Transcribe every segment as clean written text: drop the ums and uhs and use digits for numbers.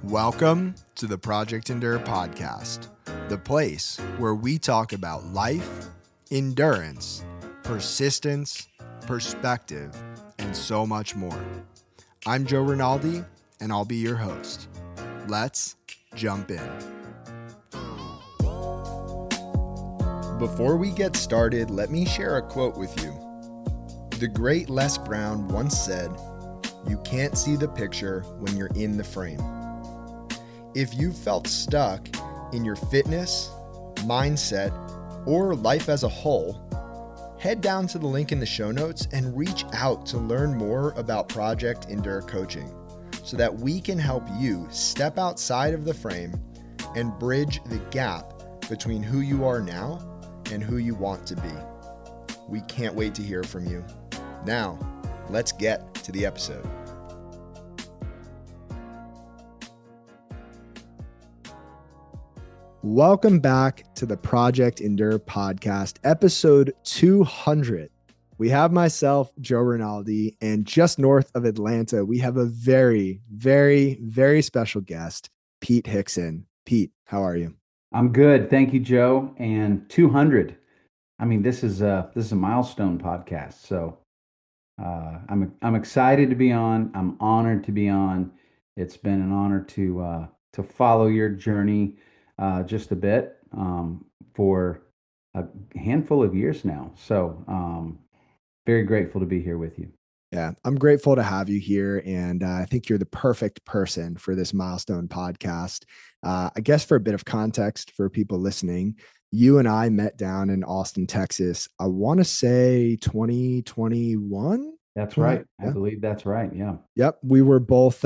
Welcome to the Project Endure podcast, the place where we talk about life, endurance, persistence, perspective, and so much more. I'm Joe Rinaldi, and I'll be your host. Let's jump in. Before we get started, let me share a quote with you. The great Les Brown once said, "You can't see the picture when you're in the frame." If you've felt stuck in your fitness, mindset, or life as a whole, head down to the link in the show notes and reach out to learn more about Project Endure Coaching so that we can help you step outside of the frame and bridge the gap between who you are now and who you want to be. We can't wait to hear from you. Now, let's get to the episode. Welcome back to the Project Endure podcast, episode 200. We have myself, Joe Rinaldi, and just north of Atlanta, we have a very, very, very special guest, Pete Hixson. Pete, how are you? I'm good. Thank you, Joe. And 200. I mean, this is a milestone podcast. So I'm excited to be on. I'm honored to be on. It's been an honor to follow your journey just a bit for a handful of years now. So very grateful to be here with you. Yeah, I'm grateful to have you here. And I think you're the perfect person for this milestone podcast. I guess for a bit of context for people listening, you and I met down in Austin, Texas. I want to say 2021. That's right. Yeah. I believe that's right. Yeah. Yep. We were both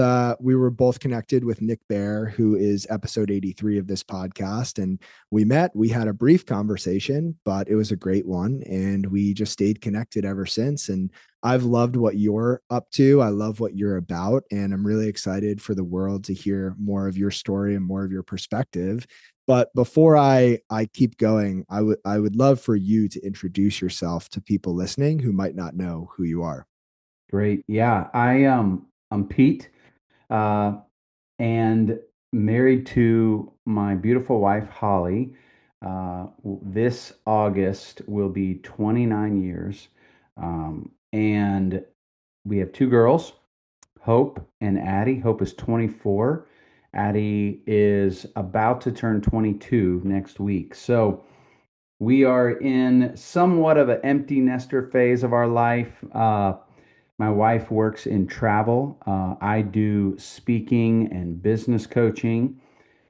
connected with Nick Bear, who is episode 83 of this podcast. And we met, we had a brief conversation, but it was a great one. And we just stayed connected ever since. And I've loved what you're up to. I love what you're about. And I'm really excited for the world to hear more of your story and more of your perspective. But before I keep going, I would love for you to introduce yourself to people listening who might not know who you are. Great. Yeah. I'm Pete, and married to my beautiful wife, Holly. This August will be 29 years. And we have two girls, Hope and Addie. Hope is 24. Addie is about to turn 22 next week. So we are in somewhat of an empty nester phase of our life. My wife works in travel. I do speaking and business coaching.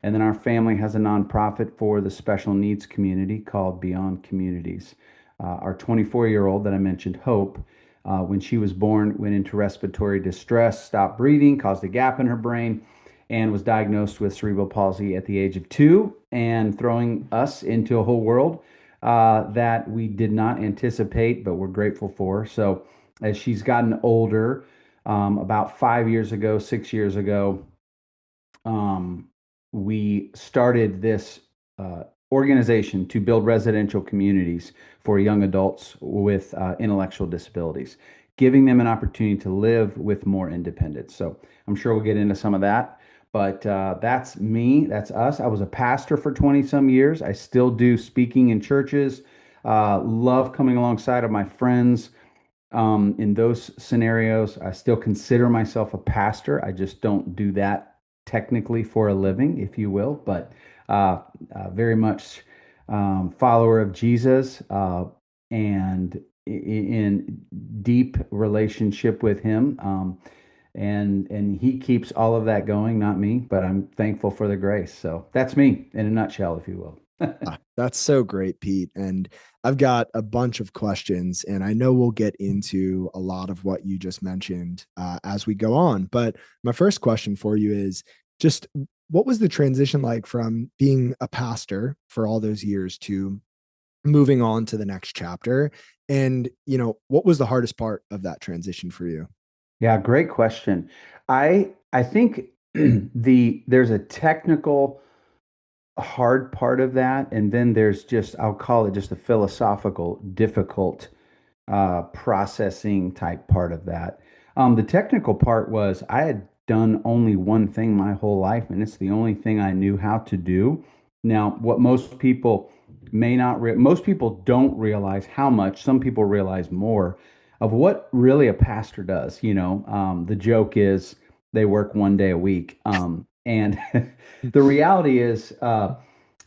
And then our family has a nonprofit for the special needs community called Beyond Communities. Our 24-year-old that I mentioned, Hope, when she was born, went into respiratory distress, stopped breathing, caused a gap in her brain, and was diagnosed with cerebral palsy at the age of 2, and throwing us into a whole world that we did not anticipate, but we're grateful for. So as she's gotten older, about 5 years ago, 6 years ago, we started this organization to build residential communities for young adults with intellectual disabilities, giving them an opportunity to live with more independence. So I'm sure we'll get into some of that, but that's me, that's us. I was a pastor for 20 some years. I still do speaking in churches, love coming alongside of my friends. In those scenarios, I still consider myself a pastor. I just don't do that technically for a living, if you will, but very much follower of Jesus and in deep relationship with him. And he keeps all of that going, not me, but I'm thankful for the grace. So that's me in a nutshell, if you will. That's so great, Pete. And I've got a bunch of questions, and I know we'll get into a lot of what you just mentioned as we go on. But my first question for you is just what was the transition like from being a pastor for all those years to moving on to the next chapter? And, what was the hardest part of that transition for you? Yeah, great question. I think there's a technical hard part of that, and then there's just, I'll call it just a philosophical, difficult processing type part of that. The technical part was I had done only one thing my whole life, and it's the only thing I knew how to do. Now, what most people may not most people don't realize how much, some people realize more of what really a pastor does. The joke is they work 1 day a week. And the reality is,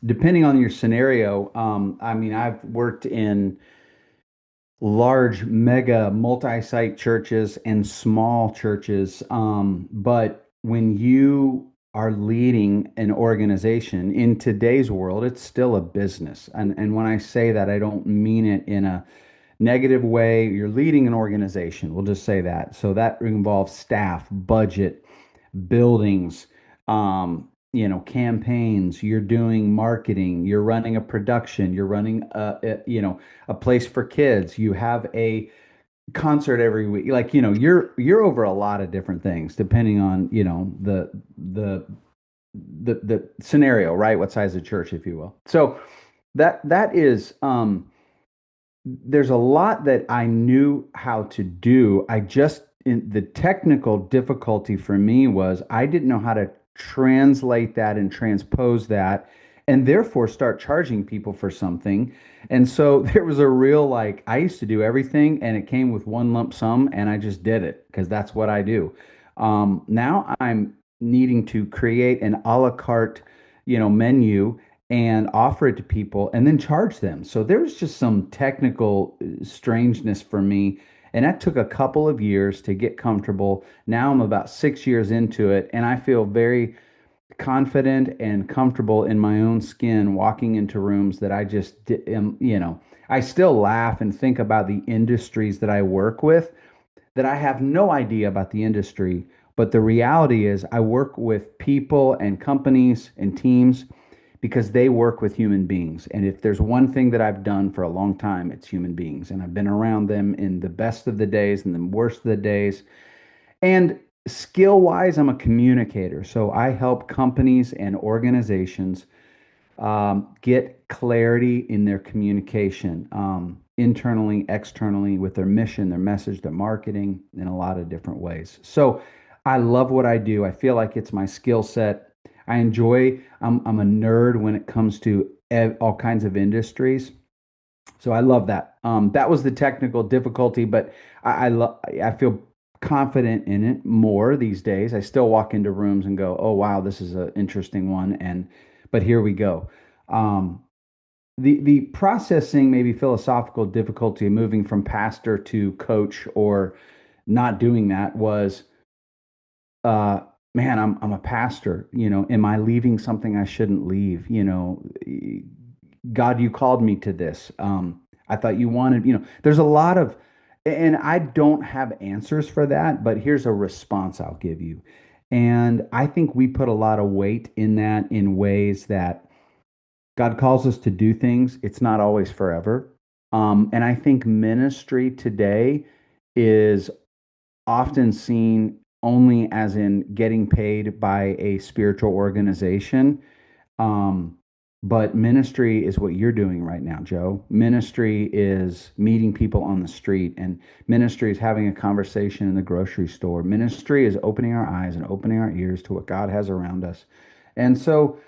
depending on your scenario, I mean, I've worked in large, mega, multi-site churches and small churches. But when you are leading an organization in today's world, it's still a business. And when I say that, I don't mean it in a negative way. You're leading an organization. We'll just say that. So that involves staff, budget, buildings, campaigns. You're doing marketing. You're running a production. You're running a place for kids. You have a concert every week. Like, you're over a lot of different things depending on, the scenario, right? What size of church, if you will. So that is there's a lot that I knew how to do. The technical difficulty for me was I didn't know how to translate that and transpose that and therefore start charging people for something. And so there was a real, like, I used to do everything and it came with one lump sum and I just did it because that's what I do. Now I'm needing to create an a la carte, menu and offer it to people and then charge them. So there was just some technical strangeness for me. And that took a couple of years to get comfortable. Now I'm about 6 years into it, and I feel very confident and comfortable in my own skin walking into rooms that I just am, I still laugh and think about the industries that I work with that I have no idea about the industry. But the reality is, I work with people and companies and teams because they work with human beings. And if there's one thing that I've done for a long time, it's human beings. And I've been around them in the best of the days and the worst of the days. And skill wise, I'm a communicator. So I help companies and organizations get clarity in their communication, internally, externally, with their mission, their message, their marketing, in a lot of different ways. So I love what I do. I feel like it's my skill set. I'm a nerd when it comes to all kinds of industries. So I love that. That was the technical difficulty, but I feel confident in it more these days. I still walk into rooms and go, "Oh wow, this is an interesting one," but here we go. Um, the processing, maybe philosophical difficulty of moving from pastor to coach or not doing that was, uh, man, I'm a pastor. Am I leaving something I shouldn't leave? God, you called me to this. I thought you wanted, there's a lot of, and I don't have answers for that, but here's a response I'll give you. And I think we put a lot of weight in that in ways that God calls us to do things. It's not always forever. And I think ministry today is often seen only as in getting paid by a spiritual organization. Um, but ministry is what you're doing right now, Joe. Ministry is meeting people on the street, and ministry is having a conversation in the grocery store. Ministry is opening our eyes and opening our ears to what God has around us. And so,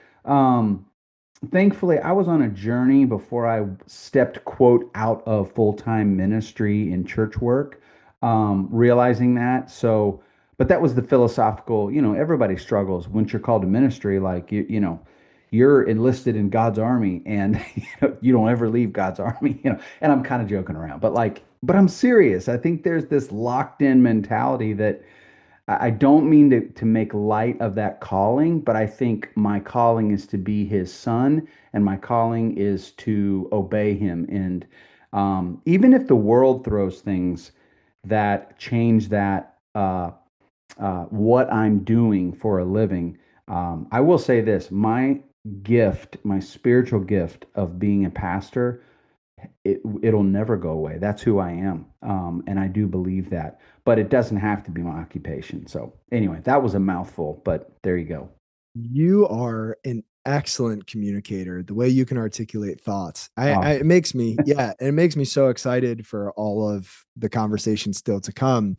thankfully, I was on a journey before I stepped, quote, out of full-time ministry in church work, realizing that. So, but that was the philosophical, everybody struggles once you're called to ministry, like you're enlisted in God's army and you don't ever leave God's army, and I'm kind of joking around, but I'm serious. I think there's this locked in mentality that I don't mean to make light of that calling, but I think my calling is to be his son, and my calling is to obey him. And even if the world throws things that change that, what I'm doing for a living, I will say this: my gift, my spiritual gift of being a pastor, it'll never go away. That's who I am. And I do believe that, but it doesn't have to be my occupation. So anyway, that was a mouthful, but there you go. You are an excellent communicator. The way you can articulate thoughts, Oh, it makes me, yeah, it makes me so excited for all of the conversation still to come.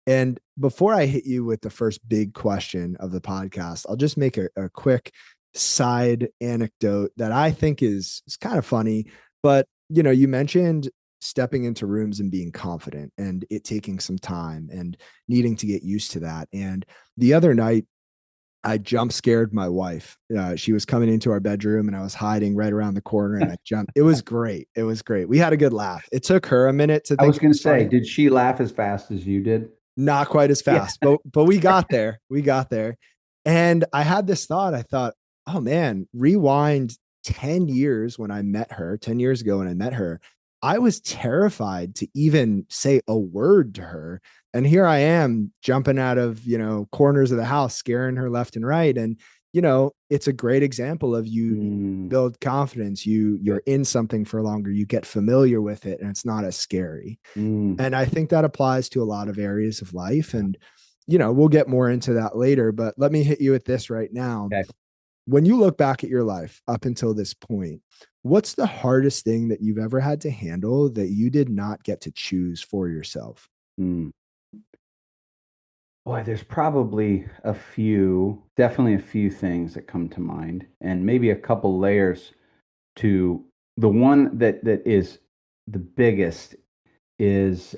And before I hit you with the first big question of the podcast, I'll just make a quick side anecdote that I think is kind of funny. But you mentioned stepping into rooms and being confident and it taking some time and needing to get used to that. And the other night, I jump scared my wife. She was coming into our bedroom and I was hiding right around the corner and I jumped. It was great. It was great. We had a good laugh. It took her a minute to I think was it going to was say, funny. did she laugh as fast as you did? Not quite as Yeah. fast, but we got there. We got there. And I had this thought. I thought, oh man, rewind 10 years when I met her, 10 years ago when I met her, I was terrified to even say a word to her. And here I am jumping out of, corners of the house, scaring her left and right. And, it's a great example of you Mm, build confidence, good. you're in something for longer, you get familiar with it, and it's not as scary. Mm, And I think that applies to a lot of areas of life. And, we'll get more into that later, but let me hit you with this right now. okay. When you look back at your life up until this point, what's the hardest thing that you've ever had to handle that you did not get to choose for yourself? Mm. Boy, there's probably definitely a few things that come to mind, and maybe a couple layers to the one that is the biggest is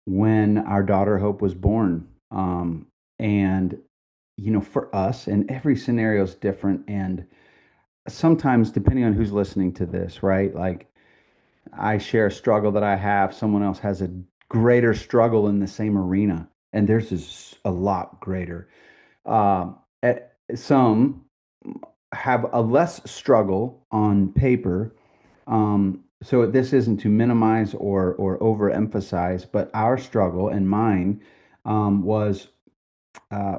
when our daughter Hope was born. And for us, and every scenario is different, and sometimes depending on who's listening to this, right? Like I share a struggle that I have, someone else has a greater struggle in the same arena, and theirs is a lot greater. Some have a less struggle on paper. So this isn't to minimize or overemphasize, but our struggle and mine was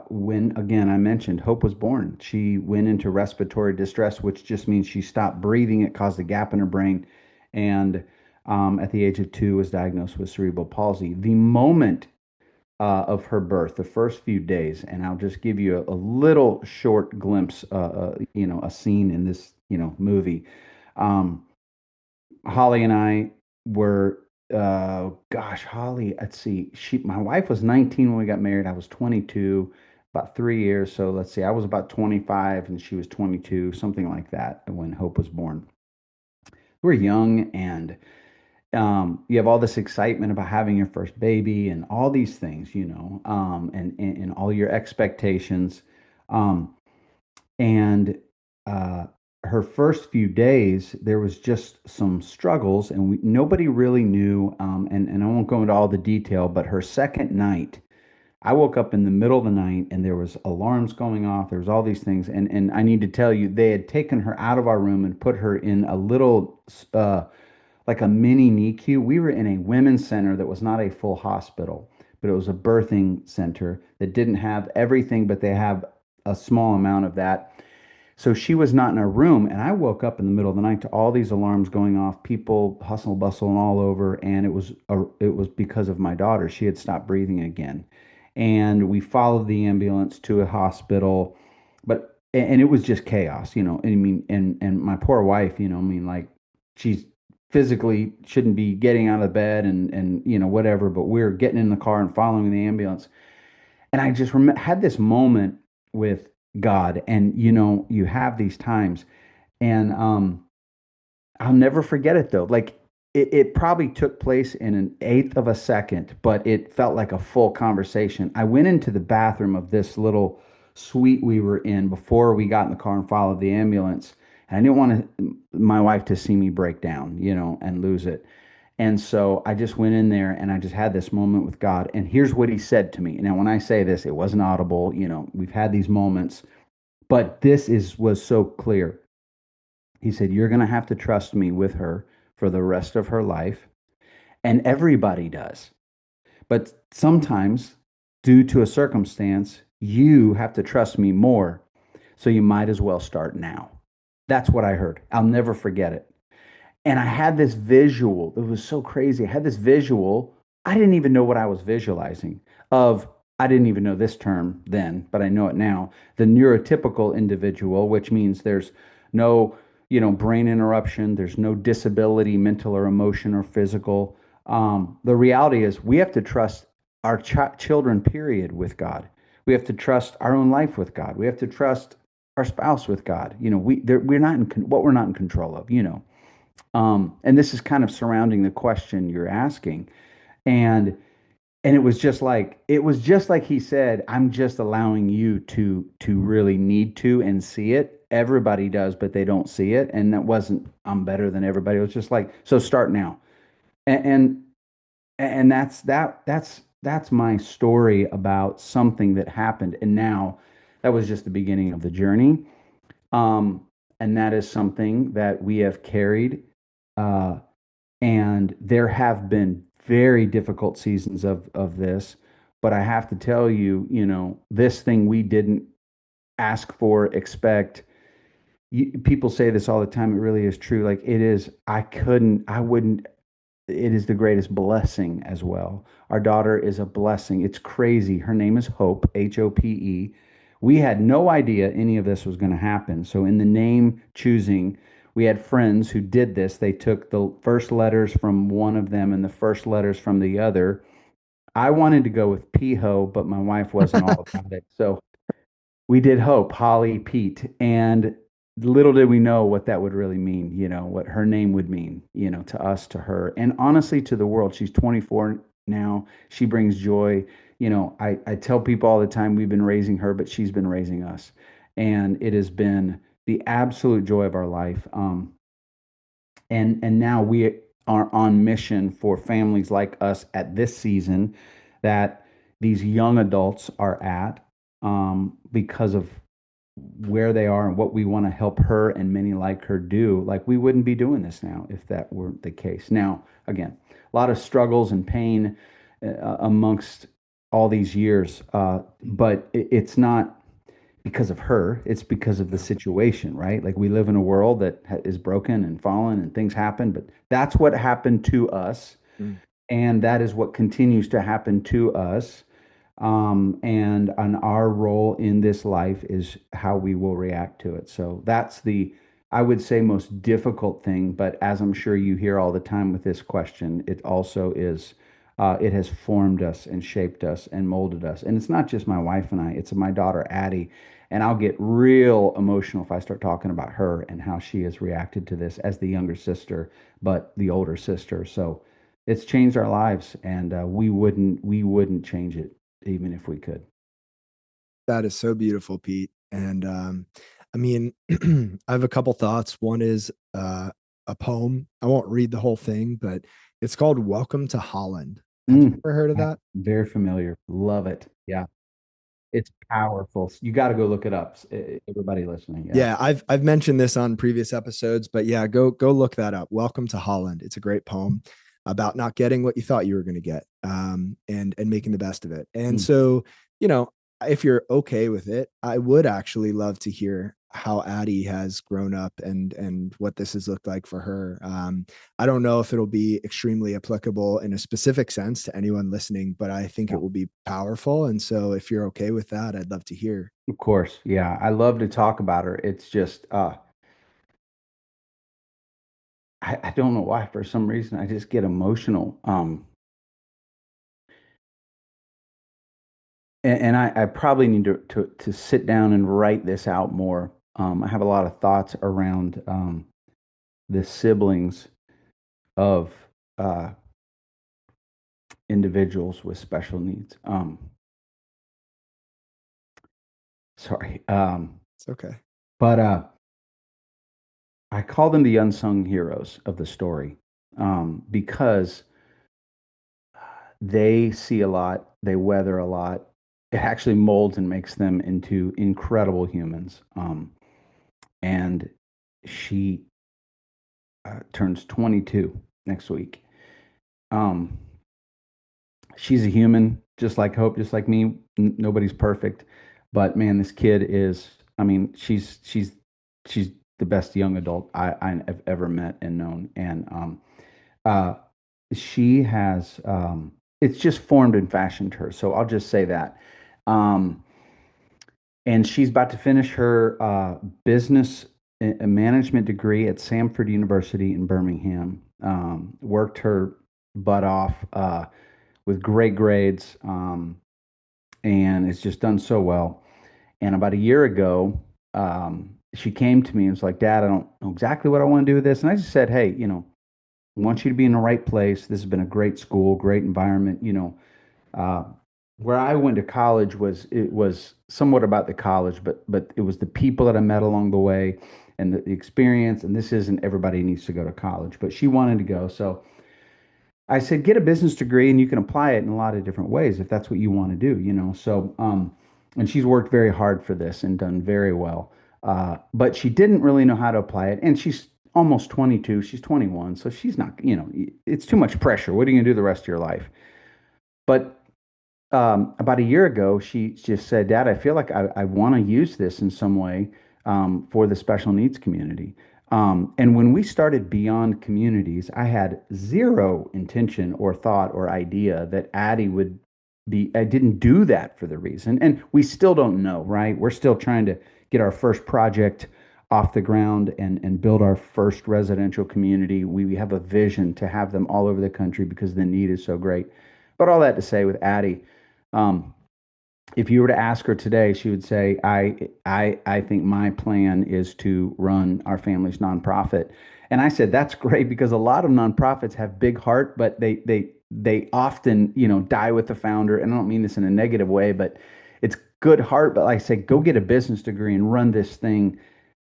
when, again, I mentioned Hope was born. She went into respiratory distress, which just means she stopped breathing. It caused a gap in her brain, and at the age of 2 was diagnosed with cerebral palsy. The moment of her birth, the first few days, and I'll just give you a little short glimpse, a scene in this, movie. Um, Holly and I were, gosh, Holly, let's see, my wife was 19 when we got married. I was 22, about 3 years. So let's see, I was about 25 and she was 22, something like that when Hope was born. We were young, and you have all this excitement about having your first baby and all these things, and all your expectations. Um, and her first few days, there was just some struggles, and nobody really knew. And I won't go into all the detail, but her second night, I woke up in the middle of the night, and there was alarms going off. There was all these things, and I need to tell you, they had taken her out of our room and put her in a little like a mini NICU. We were in a women's center that was not a full hospital, but it was a birthing center that didn't have everything, but they have a small amount of that. So she was not in her room, and I woke up in the middle of the night to all these alarms going off, people hustle bustling all over, and it was because of my daughter. She had stopped breathing again, and we followed the ambulance to a hospital, but and it was just chaos, And I mean, and my poor wife, I mean, like she's physically shouldn't be getting out of bed and whatever, but we're getting in the car and following the ambulance, and I just had this moment with God, and you have these times, and I'll never forget it though. Like it probably took place in an eighth of a second, but it felt like a full conversation. I went into the bathroom of this little suite we were in before we got in the car and followed the ambulance. And I didn't want my wife to see me break down, and lose it. And so I just went in there and I just had this moment with God. And here's what he said to me. Now, when I say this, it wasn't audible. We've had these moments, but was so clear. He said, "You're going to have to trust me with her for the rest of her life." And everybody does. But sometimes, due to a circumstance, you have to trust me more. So you might as well start now. That's what I heard. I'll never forget it. And I had this visual. It was so crazy. I had this visual. I didn't even know what I was visualizing of. I didn't even know this term then, but I know it now. The neurotypical individual, which means there's no, brain interruption. There's no disability, mental or emotion or physical. The reality is we have to trust our children, period, with God. We have to trust our own life with God. We have to trust our spouse with God. We're not in what we're not in control of. And this is kind of surrounding the question you're asking, and it was just like he said, I'm just allowing you to really need to and see it. Everybody does, but they don't see it. And that wasn't I'm better than everybody. It was just like, so start now. And and that's my story about something that happened. And now that was just the beginning of the journey. Um, and that is something that we have carried. Uh, and there have been very difficult seasons of this, but I have to tell you, this thing we didn't ask for, expect. People say this all the time. It really is true. Like it is. I wouldn't. It is the greatest blessing as well. Our daughter is a blessing. It's crazy. Her name is Hope, Hope. We had no idea any of this was going to happen. So, in the name choosing, we had friends who did this. They took the first letters from one of them and the first letters from the other. I wanted to go with Piho, but my wife wasn't all about it. So, we did Hope, Holly, Pete, and little did we know what that would really mean, what her name would mean, to us, to her, and honestly to the world. She's 24 now. She brings joy. I tell people all the time we've been raising her, but she's been raising us. And it has been the absolute joy of our life. And now we are on mission for families like us at this season that these young adults are at, because of where they are and what we want to help her and many like her do. Like we wouldn't be doing this now if that weren't the case. Now, again, a lot of struggles and pain amongst all these years, but it's not because of her, it's because of the situation, right? Like we live in a world that is broken and fallen and things happen, but that's what happened to us. Mm. And that is what continues to happen to us. And our role in this life is how we will react to it. So that's I would say, most difficult thing. But as I'm sure you hear all the time with this question, it also is, it has formed us and shaped us and molded us. And it's not just my wife and I, it's my daughter, Addie. And I'll get real emotional if I start talking about her and how she has reacted to this as the younger sister, but the older sister. So it's changed our lives, and we wouldn't change it even if we could. That is so beautiful, Pete. And I mean, I have a couple thoughts. One is a poem. I won't read the whole thing, but it's called Welcome to Holland. Have you Mm, ever heard of that? very familiar. Love it. Yeah, it's powerful. You got to go look it up. Everybody listening. Yeah. Yeah, I've mentioned this on previous episodes, but yeah, go look that up. Welcome to Holland. It's a great poem about not getting what you thought you were going to get, and making the best of it. And Mm, so, you know, if you're okay with it, I would actually love to hear how Addie has grown up and what this has looked like for her. I don't know if it'll be extremely applicable in a specific sense to anyone listening, but I think yeah, it will be powerful. And so, if you're okay with that, I'd love to hear. of course. Yeah, I love to talk about her. It's just, I don't know why. For some reason, I just get emotional. And I probably need to sit down and write this out more. I have a lot of thoughts around, the siblings of, uh, individuals with special needs. Sorry. It's okay. But I call them the unsung heroes of the story, because they see a lot, they weather a lot. It actually molds and makes them into incredible humans. And she turns 22 next week. Um, she's a human, just like Hope, just like me. Nobody's perfect, but man, this kid is. I mean, she's the best young adult I have ever met and known, and uh, she has. It's just formed and fashioned her. So I'll just say that. Um, and she's about to finish her business management degree at Samford University in Birmingham. Worked her butt off. with great grades, and it's just done so well. And about a year ago, she came to me and was like, "Dad, I don't know exactly what I want to do with this." And I just said, "Hey, I want you to be in the right place. This has been a great school, great environment. Uh, where I went to college was somewhat about the college, but it was the people that I met along the way and the experience. And this isn't everybody needs to go to college, but she wanted to go. So I said, get a business degree and you can apply it in a lot of different ways if that's what you want to do. So, and she's worked very hard for this and done very well. But she didn't really know how to apply it. And she's almost 22. She's 21. So she's not, it's too much pressure. What are you going to do the rest of your life? But about a year ago, she just said, Dad, I feel like I want to use this in some way for the special needs community. And when we started Beyond Communities, I had zero intention or thought or idea that Addie would be, I didn't do that for the reason. And we still don't know, right? We're still trying to get our first project off the ground and build our first residential community. We have a vision to have them all over the country because the need is so great. But all that to say with Addie, um, if you were to ask her today, she would say, I think my plan is to run our family's nonprofit. And I said, that's great because a lot of nonprofits have big heart, but they often, die with the founder. And I don't mean this in a negative way, but it's good heart. But like I said, go get a business degree and run this thing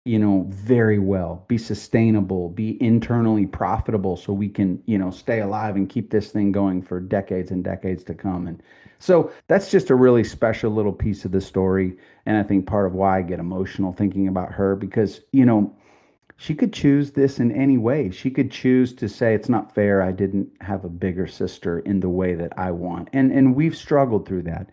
very well, be sustainable, be internally profitable so we can, stay alive and keep this thing going for decades and decades to come. And so that's just a really special little piece of the story. And I think part of why I get emotional thinking about her because, she could choose this in any way. She could choose to say it's not fair. I didn't have a bigger sister in the way that I want. And we've struggled through that.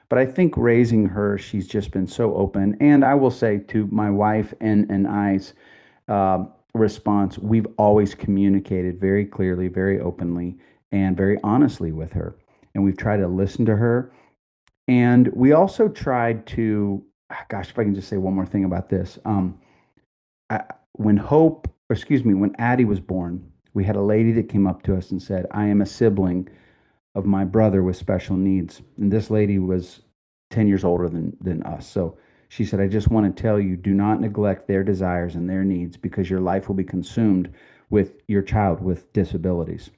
But I think raising her, she's just been so open. And I will say to my wife and I's response, we've always communicated very clearly, very openly, and very honestly with her. And we've tried to listen to her. And we also tried to, gosh, if I can just say one more thing about this. I, when Hope, or excuse me, when Addie was born, we had a lady that came up to us and said, I am a sibling of my brother with special needs. And this lady was 10 years older than us. So she said, I just want to tell you, do not neglect their desires and their needs because your life will be consumed with your child with disabilities.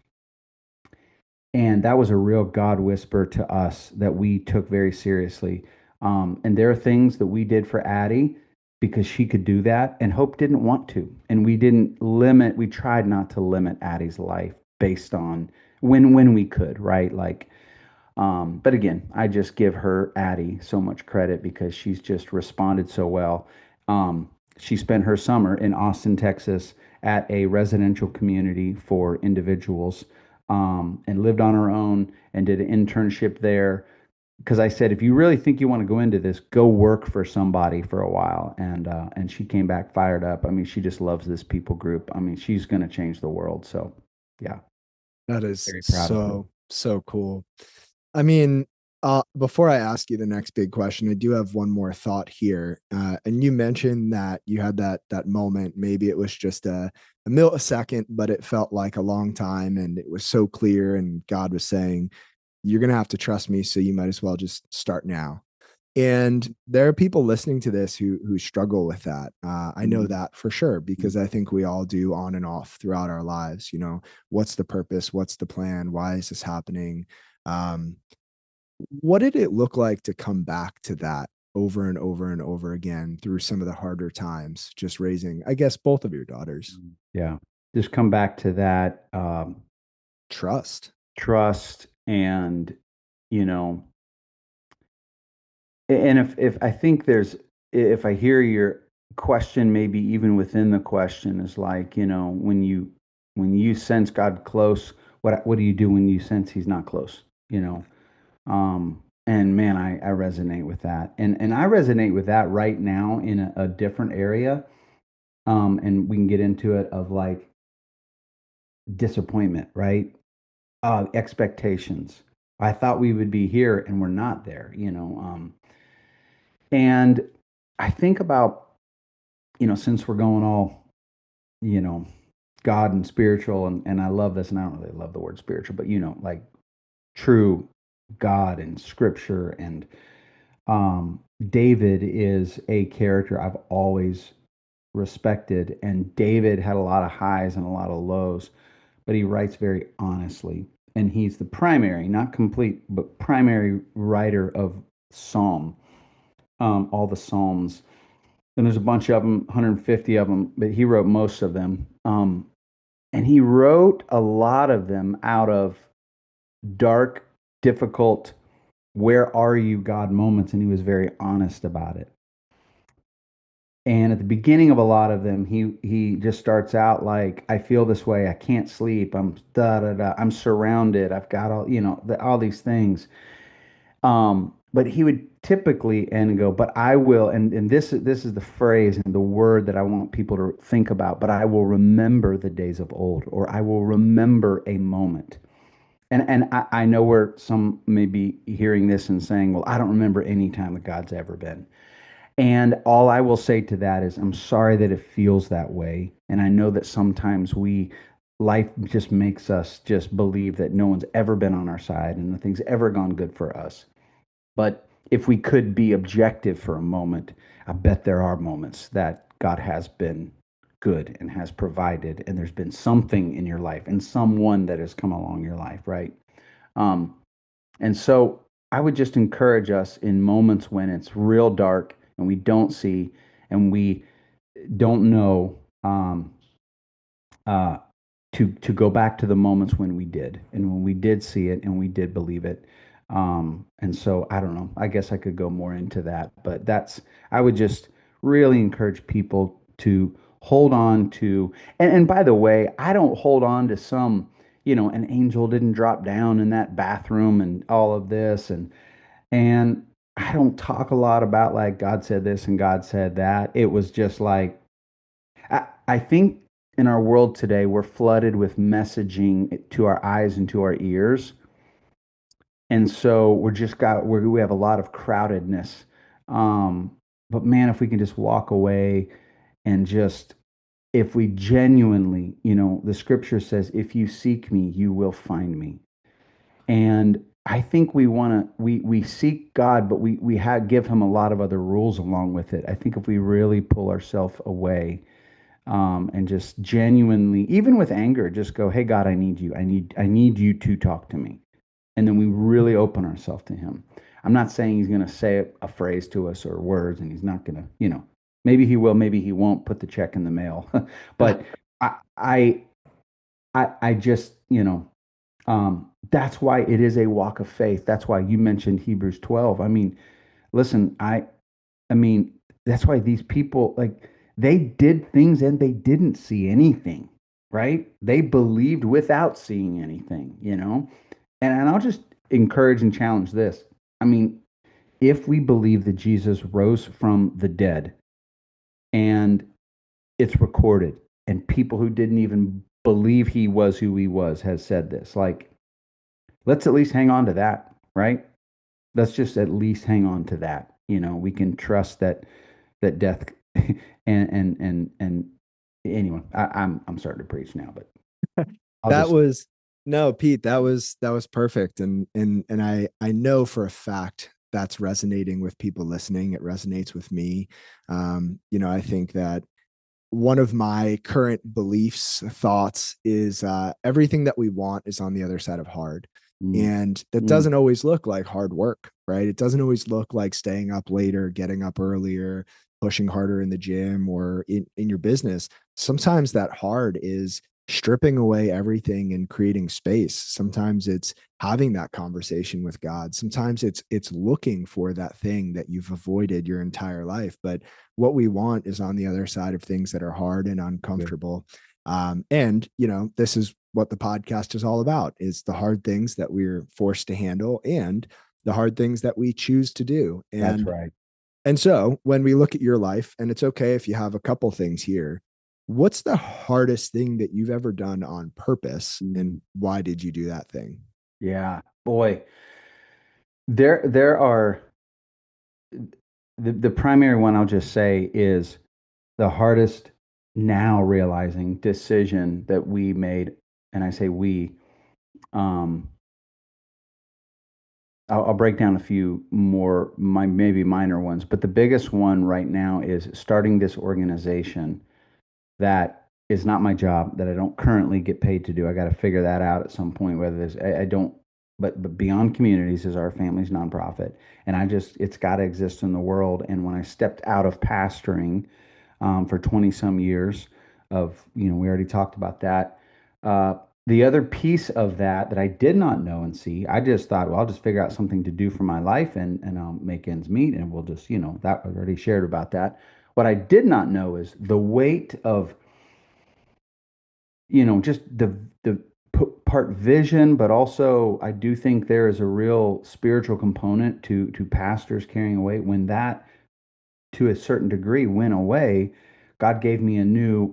And that was a real God whisper to us that we took very seriously. And there are things that we did for Addie because she could do that, and Hope didn't want to. And we tried not to limit Addie's life based on when we could, right? Like, but again, I just give her Addie so much credit because she's just responded so well. She spent her summer in Austin, Texas, at a residential community for individuals, and lived on her own and did an internship there. Because I said, if you really think you want to go into this, go work for somebody for a while. And she came back fired up. I mean, she just loves this people group. I mean, she's going to change the world. So, yeah, That is very proud of her. so cool. I mean, before I ask you the next big question, I do have one more thought here. And you mentioned that you had that moment. Maybe it was just a millisecond, but it felt like a long time, and it was so clear. And God was saying, "You're gonna have to trust me, so you might as well just start now." And there are people listening to this who struggle with that. I know Mhm. that for sure because I think we all do on and off throughout our lives. What's the purpose? What's the plan? Why is this happening? Um, what did it look like to come back to that over and over and over again through some of the harder times, just raising, I guess, both of your daughters? Yeah. Just come back to that Trust. trust and, you know, and if I think if I hear your question, maybe even within the question is like, when you sense God close, what do you do when you sense he's not close? You know, and man, I resonate with that. And I resonate with that right now in a different area. And we can get into it of like disappointment, right? Expectations. I thought we would be here and we're not there. And I think about, since we're going all, you know, God and spiritual, and I love this, and I don't really love the word spiritual, but like true God and scripture. And David is a character I've always respected. And David had a lot of highs and a lot of lows, but he writes very honestly. And he's the primary, not complete, but primary writer of Psalm, all the Psalms. And there's a bunch of them, 150 of them, but he wrote most of them. And he wrote a lot of them out of dark, difficult, where are you, God moments. And he was very honest about it. And at the beginning of a lot of them, he just starts out like, I feel this way. I can't sleep. I'm da da da. I'm surrounded. I've got all, all these things. But he would typically end and go, but I will, and this is the phrase and the word that I want people to think about, but I will remember the days of old, or I will remember a moment. And I know where some may be hearing this and saying, well, I don't remember any time that God's ever been. And all I will say to that is, I'm sorry that it feels that way. And I know that sometimes life just makes us just believe that no one's ever been on our side and nothing's ever gone good for us. But if we could be objective for a moment, I bet there are moments that God has been good and has provided, and there's been something in your life and someone that has come along your life, right? Um, and so I would just encourage us in moments when it's real dark and we don't see and we don't know, uh, to go back to the moments when we did and when we did see it and we did believe it. And so I don't know. I guess I could go more into that, but I would just really encourage people to hold on to. And by the way, I don't hold on to some, an angel didn't drop down in that bathroom and all of this, and I don't talk a lot about like God said this and God said that. It was just like, I think in our world today, we're flooded with messaging to our eyes and to our ears. And so we have a lot of crowdedness. Um, but man, if we can just walk away and just, if we genuinely, the scripture says, if you seek me, you will find me. And I think we seek God, but give him a lot of other rules along with it. I think if we really pull ourselves away, and just genuinely, even with anger, just go, hey God, I need you. I need you to talk to me. And then we really open ourselves to him. I'm not saying he's going to say a phrase to us or words, and he's not going to, maybe he will, maybe he won't put the check in the mail. But I, I, I just, that's why it is a walk of faith. That's why you mentioned Hebrews 12. I mean, listen, I mean, that's why these people, like, they did things and they didn't see anything, right? They believed without seeing anything, And I'll just encourage and challenge this. I mean, if we believe that Jesus rose from the dead and it's recorded, and people who didn't even believe he was who he was has said this, like, let's at least hang on to that, right? Let's just at least hang on to that. We can trust that death and anyway, I'm starting to preach now, but I'll That just was no, Pete, that was perfect. And I know for a fact that's resonating with people listening. It resonates with me. I think that one of my current beliefs, thoughts is everything that we want is on the other side of hard. mm, And that mm, doesn't always look like hard work, right? It doesn't always look like staying up later, getting up earlier, pushing harder in the gym or in your business. Sometimes that hard is stripping away everything and creating space. Sometimes it's having that conversation with God. Sometimes it's looking for that thing that you've avoided your entire life. But what we want is on the other side of things that are hard and good. uncomfortable. And this is what the podcast is all about: is the hard things that we're forced to handle and the hard things that we choose to do. That's And right. and so when we look at your life, and it's okay if you have a couple things here, what's the hardest thing that you've ever done on purpose, Mm, and why did you do that thing? yeah, boy, there are the primary one I'll just say is the hardest now realizing decision that we made, and I say we, um, I'll break down a few more, maybe minor ones, but the biggest one right now is starting this organization that is not my job, that I don't currently get paid to do. I got to figure that out at some point, whether there's, I don't, but Beyond Communities is our family's nonprofit. And it's got to exist in the world. And when I stepped out of pastoring for 20 some years we already talked about that. Uh, the other piece of that I did not know and see, I just thought, well, I'll just figure out something to do for my life and I'll make ends meet and we'll just, that I've already shared about that. What I did not know is the weight of, just the part vision, but also I do think there is a real spiritual component to pastors carrying weight. When that, to a certain degree, went away, God gave me a new,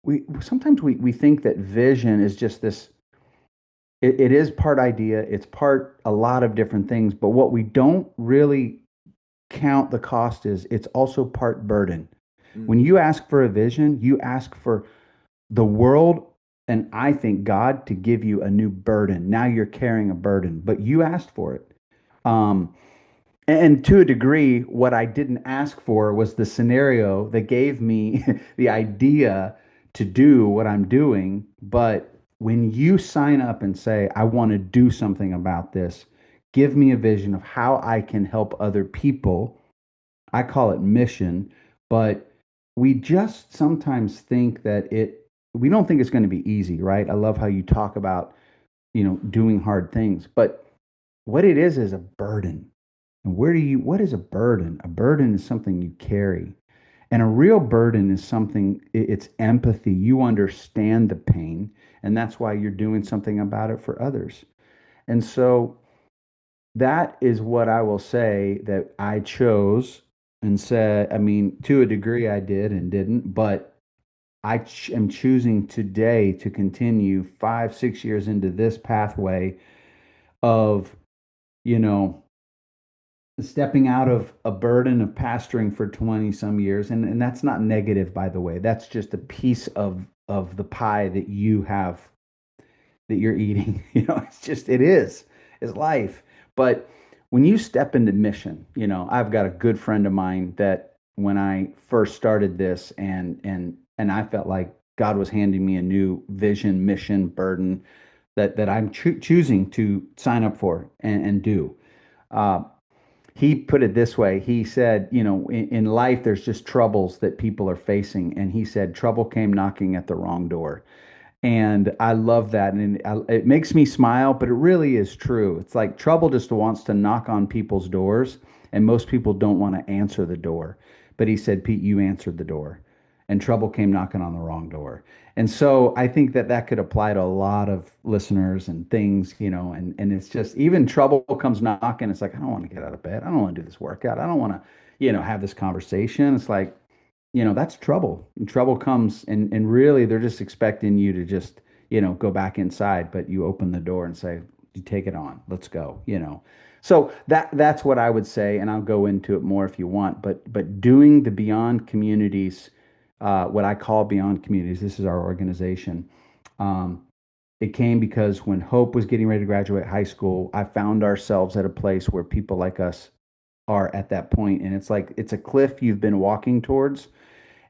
we sometimes we think that vision is just this. It is part idea, it's part a lot of different things, but what we don't really count the cost is it's also part burden. When Mm. you ask for a vision, you ask for the world and I think God to give you a new burden. Now you're carrying a burden, but you asked for it. Um, and to a degree, what I didn't ask for was the scenario that gave me the idea to do what I'm doing. But when you sign up and say, I want to do something about this, give me a vision of how I can help other people. I call it mission, but we just sometimes think that we don't think it's going to be easy, right? I love how you talk about, doing hard things, but what it is a burden. And what is a burden? A burden is something you carry. And a real burden is something, it's empathy. You understand the pain, and that's why you're doing something about it for others. And so that is what I will say that I chose and said, I mean, to a degree I did and didn't, but am choosing today to continue 5, 6 years into this pathway of, you know, stepping out of a burden of pastoring for 20 some years. And that's not negative, by the way. That's just a piece of the pie that you have that you're eating. It's life. But when you step into mission, I've got a good friend of mine that when I first started this and I felt like God was handing me a new vision, mission, burden that I'm choosing to sign up for and do. Uh, he put it this way. He said, in life, there's just troubles that people are facing. And he said, trouble came knocking at the wrong door. And I love that. And it makes me smile, but it really is true. It's like trouble just wants to knock on people's doors, and most people don't want to answer the door. But he said, Pete, you answered the door, and trouble came knocking on the wrong door. And so I think that could apply to a lot of listeners and things, and it's just even trouble comes knocking. It's like, I don't want to get out of bed. I don't want to do this workout. I don't want to, have this conversation. It's like, that's trouble. And trouble comes and really they're just expecting you to just, go back inside, but you open the door and say, you take it on. Let's go. So that's what I would say, and I'll go into it more if you want, but doing the Beyond Communities, what I call Beyond Communities, this is our organization. Um, it came because when Hope was getting ready to graduate high school, I found ourselves at a place where people like us are at that point, and it's like it's a cliff you've been walking towards,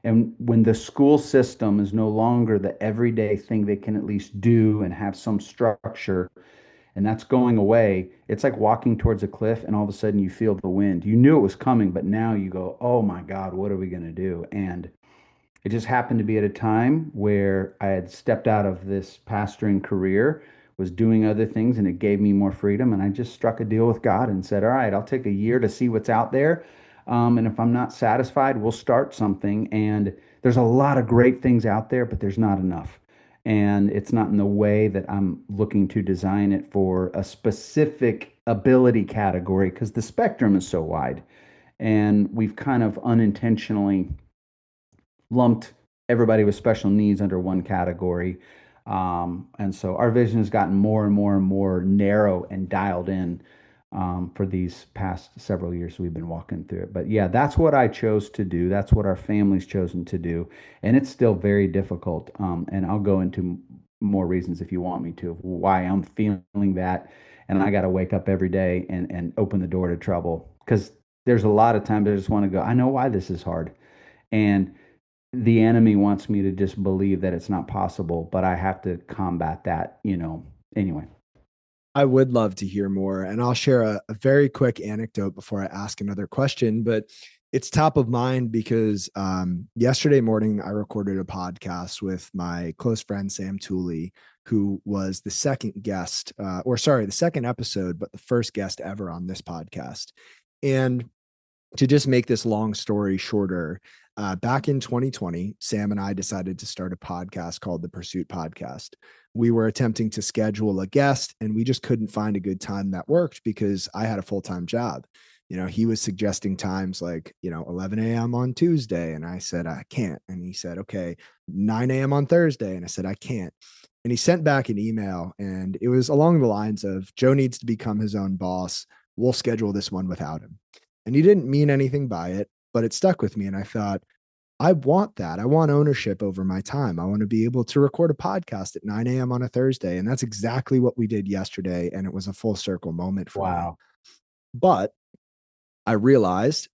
and when the school system is no longer the everyday thing they can at least do and have some structure, and that's going away, it's like walking towards a cliff and all of a sudden you feel the wind. You knew it was coming, but now you go, oh my God, what are we going to do? And it just happened to be at a time where I had stepped out of this pastoring career, was doing other things, and it gave me more freedom. And I just struck a deal with God and said, all right, I'll take a year to see what's out there. And if I'm not satisfied, we'll start something. And there's a lot of great things out there, but there's not enough. And it's not in the way that I'm looking to design it for a specific ability category because the spectrum is so wide. And we've kind of unintentionally lumped everybody with special needs under one category. And so our vision has gotten more and more and more narrow and dialed in for these past several years we've been walking through it. But yeah, that's what I chose to do. That's what our family's chosen to do. And it's still very difficult. And I'll go into more reasons if you want me to, of why I'm feeling that and I got to wake up every day and open the door to trouble because there's a lot of times I just want to go, I know why this is hard. And the enemy wants me to just believe that it's not possible, but I have to combat that, anyway. I would love to hear more. And I'll share a very quick anecdote before I ask another question. But it's top of mind because yesterday morning, I recorded a podcast with my close friend, Sam Tooley, who was the second guest, or sorry, the second episode, but the first guest ever on this podcast. And to just make this long story shorter, back in 2020, Sam and I decided to start a podcast called the Pursuit Podcast. We were attempting to schedule a guest and we just couldn't find a good time that worked because I had a full time job. He was suggesting times like, 11 a.m. on Tuesday. And I said, I can't. And he said, okay, 9 a.m. on Thursday. And I said, I can't. And he sent back an email and it was along the lines of Joe needs to become his own boss. We'll schedule this one without him. And he didn't mean anything by it, but it stuck with me. And I thought, I want that. I want ownership over my time. I want to be able to record a podcast at 9 a.m. on a Thursday. And that's exactly what we did yesterday. And it was a full circle moment for me. Wow. But I realized,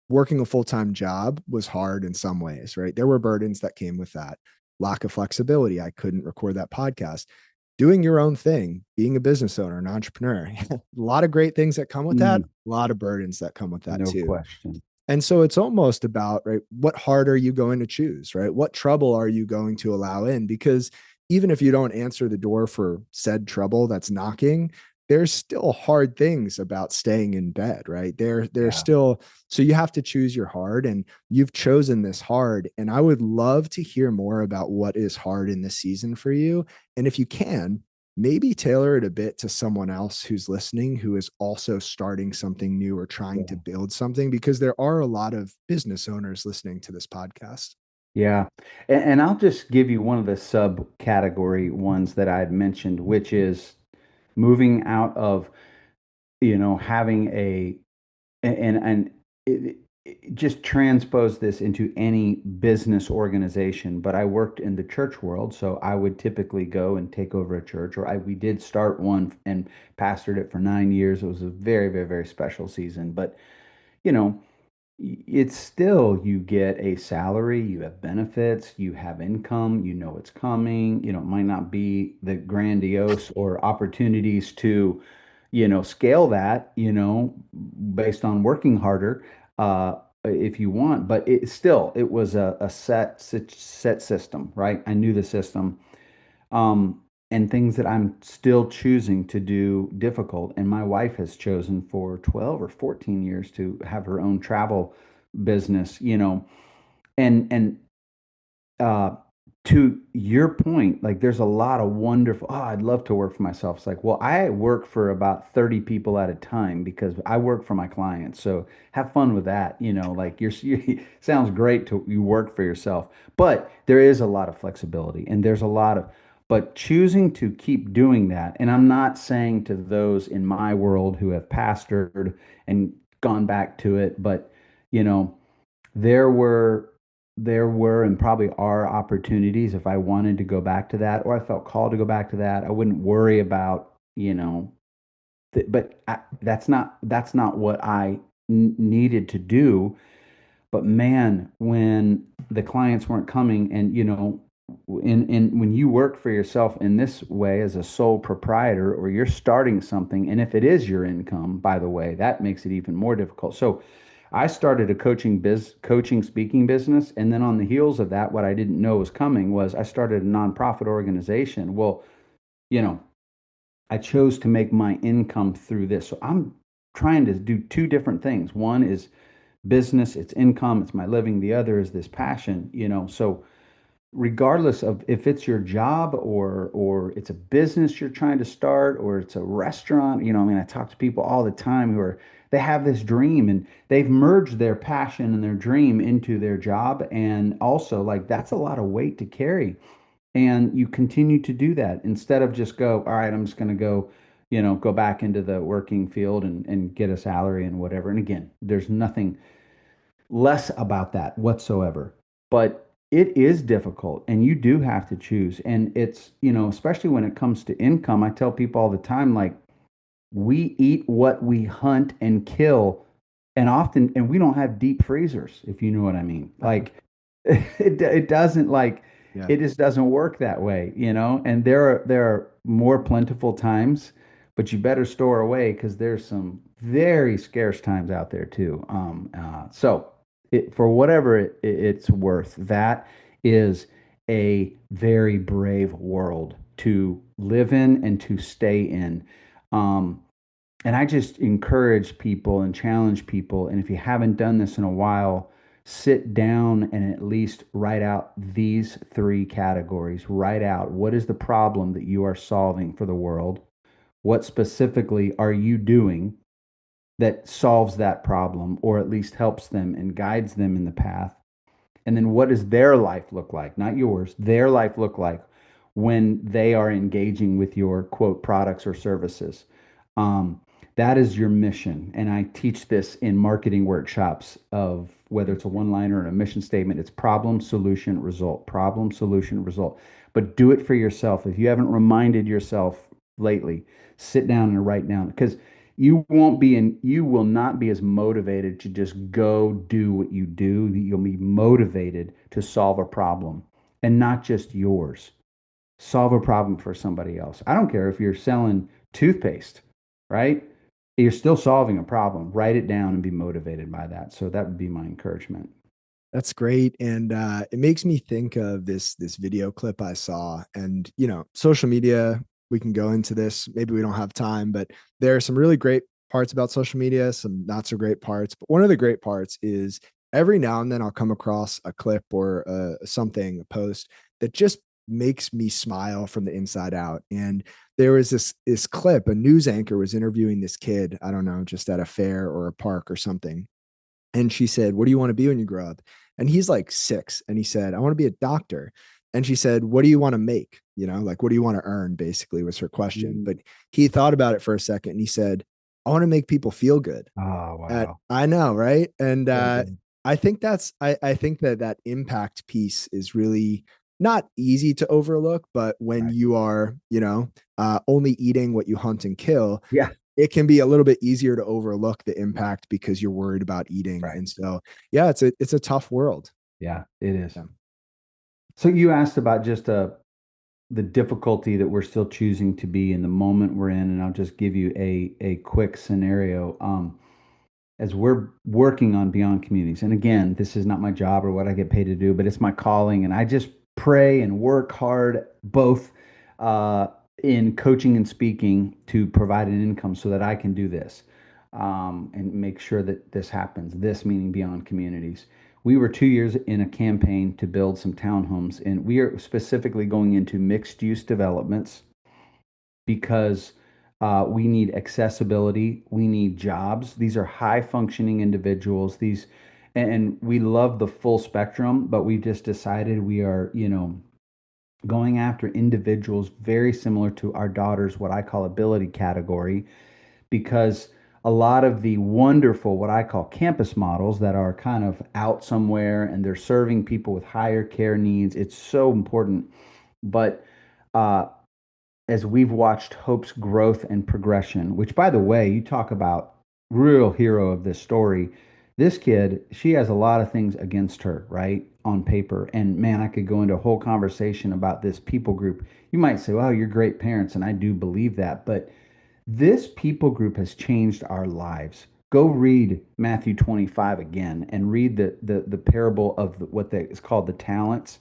working a full time job was hard in some ways, right? There were burdens that came with that. Lack of flexibility. I couldn't record that podcast. Doing your own thing, being a business owner, an entrepreneur, a lot of great things that come with that, a lot of burdens that come with that No too. question. And so it's almost about, right, what heart are you going to choose, right? What trouble are you going to allow in? Because even if you don't answer the door for said trouble that's knocking, there's still hard things about staying in bed, right? There's Yeah. still, so you have to choose your hard and you've chosen this hard. And I would love to hear more about what is hard in this season for you. And if you can, maybe tailor it a bit to someone else who's listening who is also starting something new or trying to build something, because there are a lot of business owners listening to this podcast. Yeah. And I'll just give you one of the subcategory ones that I had mentioned, which is moving out of, having and just transpose this into any business organization. But I worked in the church world, so I would typically go and take over a church, or we did start one and pastored it for 9 years. It was a very, very, very special season. But, you know, it's still, you get a salary, you have benefits, you have income, it's coming. It might not be the grandiose or opportunities to, scale that, based on working harder, if you want, but it was a set system, right? I knew the system. Um, and things that I'm still choosing to do difficult. And my wife has chosen for 12 or 14 years to have her own travel business, and uh, to your point, like there's a lot of wonderful, oh, I'd love to work for myself. It's like, well, I work for about 30 people at a time because I work for my clients. So have fun with that. Like sounds great to you work for yourself, but there is a lot of flexibility and there's a lot of, but choosing to keep doing that. And I'm not saying to those in my world who have pastored and gone back to it, but you know, there were and probably are opportunities if I wanted to go back to that or I felt called to go back to that. I wouldn't worry about, but that's not what I needed to do. But man, when the clients weren't coming and, in when you work for yourself in this way as a sole proprietor or you're starting something, and if it is your income, by the way, that makes it even more difficult. So I started a coaching speaking business, and then on the heels of that, what I didn't know was coming was I started a nonprofit organization. Well, you know, I chose to make my income through this. So I'm trying to do two different things. One is business, it's income, it's my living. The other is this passion, So regardless of if it's your job or it's a business you're trying to start or it's a restaurant, I mean, I talk to people all the time who are they have this dream and they've merged their passion and their dream into their job, and also like that's a lot of weight to carry, and you continue to do that instead of just go, all right, I'm just going to go, go back into the working field and get a salary and whatever. And again, there's nothing less about that whatsoever. But it is difficult and you do have to choose. And it's, especially when it comes to income, I tell people all the time, like, We eat what we hunt and kill, and often, and we don't have deep freezers, if you know what I mean. Like it doesn't like Yeah. it just doesn't work that way, you know. And there are more plentiful times, but you better store away because there's some very scarce times out there too. So for whatever it's worth, that is a very brave world to live in and to stay in. Um, and I just encourage people and challenge people. And if you haven't done this in a while, sit down and at least write out these three categories. Write out what is the problem that you are solving for the world? What specifically are you doing that solves that problem or at least helps them and guides them in the path? And then what does their life look like? Not yours, their life look like when they are engaging with your quote products or services. Um, that is your mission. And I teach this in marketing workshops of whether it's a one liner or a mission statement, it's problem, solution, result, problem, solution, result. But do it for yourself. If you haven't reminded yourself lately, sit down and write down because you will not be as motivated to just go do what you do. You'll be motivated to solve a problem and not just yours. Solve a problem for somebody else. I don't care if you're selling toothpaste, right? You're still solving a problem. Write it down and be motivated by that. So that would be my encouragement. That's great. And it makes me think of this video clip I saw. And, social media, we can go into this. Maybe we don't have time, but there are some really great parts about social media, some not so great parts. But one of the great parts is every now and then I'll come across a clip or something, a post that just makes me smile from the inside out. And there was this clip, a news anchor was interviewing this kid, I don't know, just at a fair or a park or something. And she said, "What do you want to be when you grow up?" And he's like 6. And he said, "I want to be a doctor." And she said, "What do you want to make? Like, what do you want to earn?" Basically, was her question. Mm. But he thought about it for a second and he said, "I want to make people feel good." Oh, wow. I know, right? And So good. I think that impact piece is really not easy to overlook, but when Right. you are, only eating what you hunt and kill, Yeah. it can be a little bit easier to overlook the impact because you're worried about eating. Right. And so, yeah, it's a tough world. Yeah, it is. Yeah. So you asked about just the difficulty that we're still choosing to be in the moment we're in, and I'll just give you a quick scenario. As we're working on Beyond Communities, and again, this is not my job or what I get paid to do, but it's my calling, and I just pray and work hard both uh, in coaching and speaking to provide an income so that I can do this and make sure that this happens. This meaning Beyond Communities. We were 2 years in a campaign to build some townhomes, and we are specifically going into mixed use developments because we need accessibility, we need jobs. These are high functioning individuals. And we love the full spectrum, but we've just decided we are, going after individuals very similar to our daughter's what I call ability category, because a lot of the wonderful, what I call campus models that are kind of out somewhere and they're serving people with higher care needs, it's so important. But uh, as we've watched Hope's growth and progression, which, by the way, you talk about real hero of this story. This kid, she has a lot of things against her, right, on paper. And man, I could go into a whole conversation about this people group. You might say, well, you're great parents, and I do believe that. But this people group has changed our lives. Go read Matthew 25 again and read the parable of what is called the talents.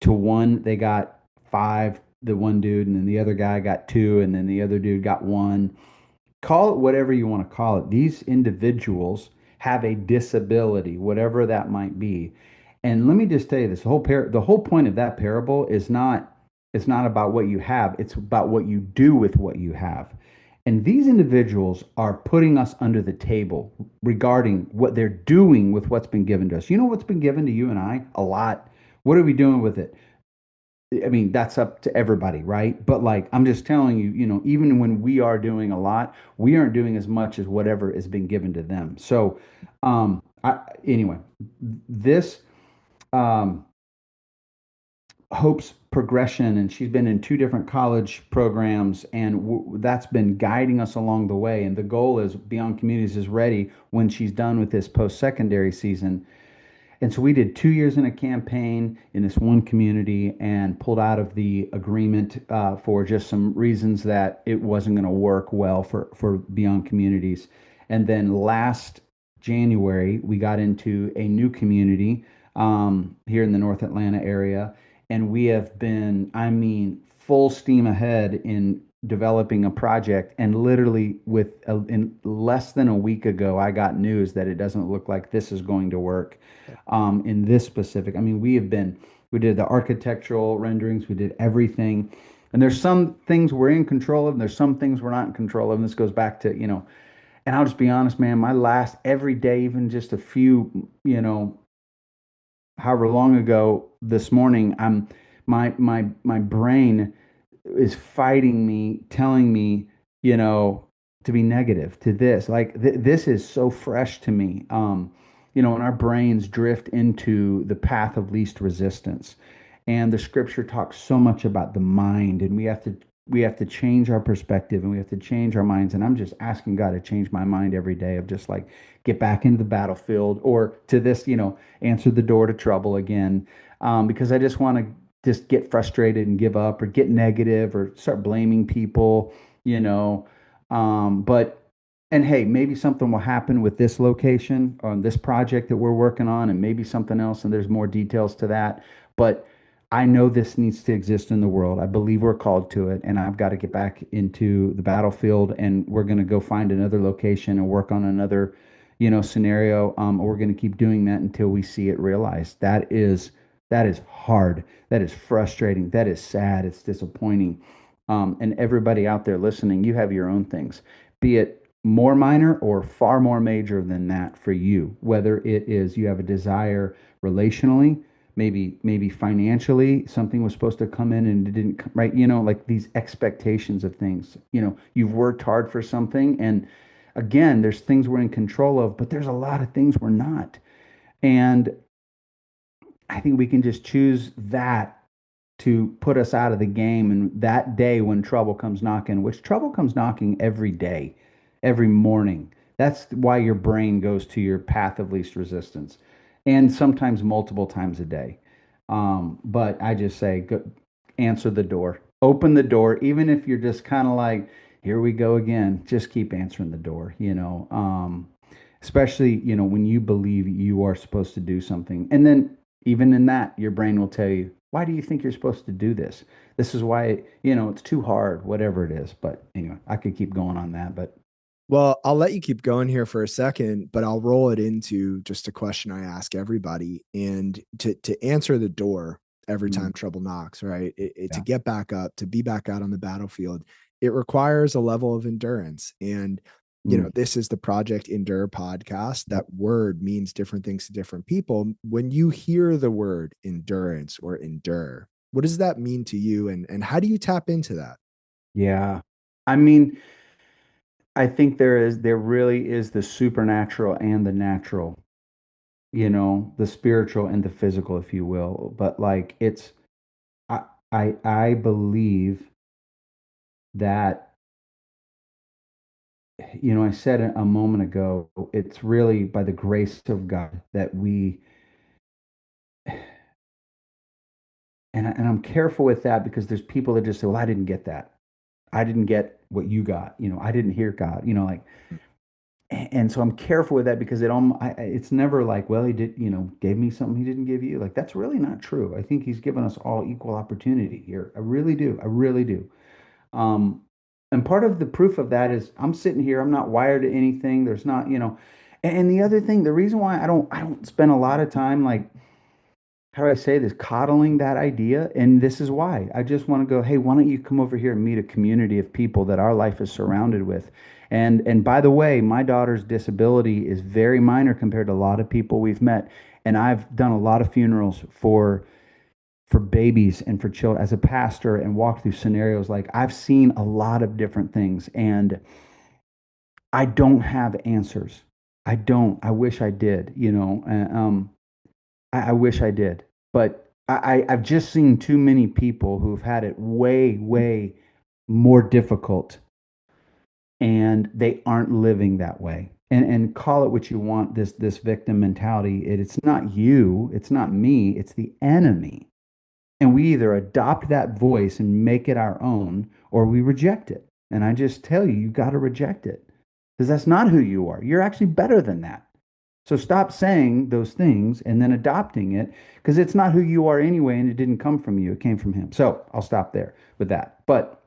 To one, they got 5, the one dude, and then the other guy got 2, and then the other dude got 1. Call it whatever you want to call it. These individuals have a disability, whatever that might be. And let me just tell you this, the whole point of that parable is not it's not about what you have, it's about what you do with what you have. And these individuals are putting us under the table regarding what they're doing with what's been given to us. You know what's been given to you and I? A lot. What are we doing with it? I mean, that's up to everybody, right? But like, I'm just telling you, even when we are doing a lot, we aren't doing as much as whatever is being given to them. So, anyway, this, um, Hope's progression, and she's been in two different college programs, and that's been guiding us along the way. And the goal is Beyond Communities is ready when she's done with this post-secondary season. And so we did 2 years in a campaign in this one community and pulled out of the agreement for just some reasons that it wasn't going to work well for Beyond Communities. And then last January, we got into a new community here in the North Atlanta area. And we have been, I mean, full steam ahead in developing a project. And literally, in less than a week ago, I got news that it doesn't look like this is going to work in this specific. I mean, we did the architectural renderings, we did everything. And there's some things we're in control of, and there's some things we're not in control of. And this goes back to, and I'll just be honest, man, my last every day, even just a few, however long ago this morning, my brain is fighting me, telling me, you know, to be negative to this. Like this is so fresh to me. And our brains drift into the path of least resistance. And the scripture talks so much about the mind, and we have to change our perspective, and we have to change our minds. And I'm just asking God to change my mind every day of just like get back into the battlefield, or to this, answer the door to trouble again. Because I just want to just get frustrated and give up or get negative or start blaming people, you know. But and hey, maybe something will happen with this location on this project that we're working on, and maybe something else, and there's more details to that. But I know this needs to exist in the world. I believe we're called to it, and I've got to get back into the battlefield, and we're going to go find another location and work on another, scenario. We're going to keep doing that until we see it realized. That is hard. That is frustrating. That is sad. It's disappointing. And everybody out there listening, you have your own things, be it more minor or far more major than that for you. Whether it is you have a desire relationally, maybe financially, something was supposed to come in and it didn't, right? Like these expectations of things. You've worked hard for something, and again, there's things we're in control of, but there's a lot of things we're not. And I think we can just choose that to put us out of the game. And that day when trouble comes knocking, which trouble comes knocking every day, every morning, that's why your brain goes to your path of least resistance, and sometimes multiple times a day. But I just say, go, answer the door, open the door, even if you're just kind of like, here we go again. Just keep answering the door, especially, when you believe you are supposed to do something. And then even in that, your brain will tell you, why do you think you're supposed to do this? This is why, it's too hard, whatever it is. But anyway, I could keep going on that, but Well, I'll let you keep going here for a second, but I'll roll it into just a question I ask everybody. And to answer the door every time mm, trouble knocks, right? To yeah. get back up, to be back out on the battlefield, it requires a level of endurance. And Mm. this is the Project Endure podcast. That word means different things to different people. When you hear the word endurance or endure, what does that mean to you? And how do you tap into that? Yeah. I mean, I think there really is the supernatural and the natural, the spiritual and the physical, if you will. But like I I believe that, I said it a moment ago, it's really by the grace of God that and I'm careful with that, because there's people that just say, well, I didn't get that. I didn't get what you got. I didn't hear God, like. And so I'm careful with that, because it's never like, well, he did, gave me something he didn't give you. Like, that's really not true. I think he's given us all equal opportunity here. I really do. I really do. Um, and part of the proof of that is I'm sitting here. I'm not wired to anything. There's not, and the other thing, the reason why I don't spend a lot of time, like, how do I say this, coddling that idea. And this is why I just want to go, hey, why don't you come over here and meet a community of people that our life is surrounded with? And by the way, my daughter's disability is very minor compared to a lot of people we've met. And I've done a lot of funerals for babies and for children as a pastor, and walked through scenarios. Like, I've seen a lot of different things, and I don't have answers. I don't. I wish I did, I wish I did. But I've just seen too many people who've had it way, way more difficult and they aren't living that way. And call it what you want, this victim mentality. It's not you, it's not me, it's the enemy. And we either adopt that voice and make it our own or we reject it. And I just tell you, you got to reject it because that's not who you are. You're actually better than that. So stop saying those things and then adopting it because it's not who you are anyway, and it didn't come from you. It came from him. So I'll stop there with that. But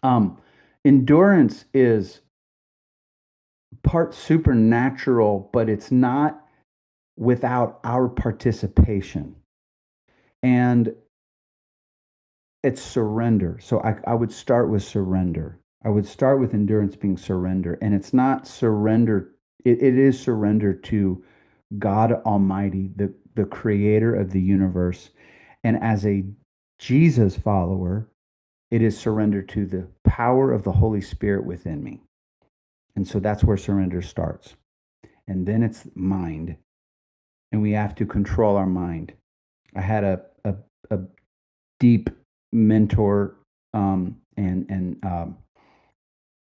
um, endurance is part supernatural, but it's not without our participation. And it's surrender. So I would start with surrender. I would start with endurance being surrender. And it's not surrender, it is surrender to God Almighty, the creator of the universe. And as a Jesus follower, it is surrender to the power of the Holy Spirit within me. And so that's where surrender starts. And then it's mind. And we have to control our mind. I had a deep mentor and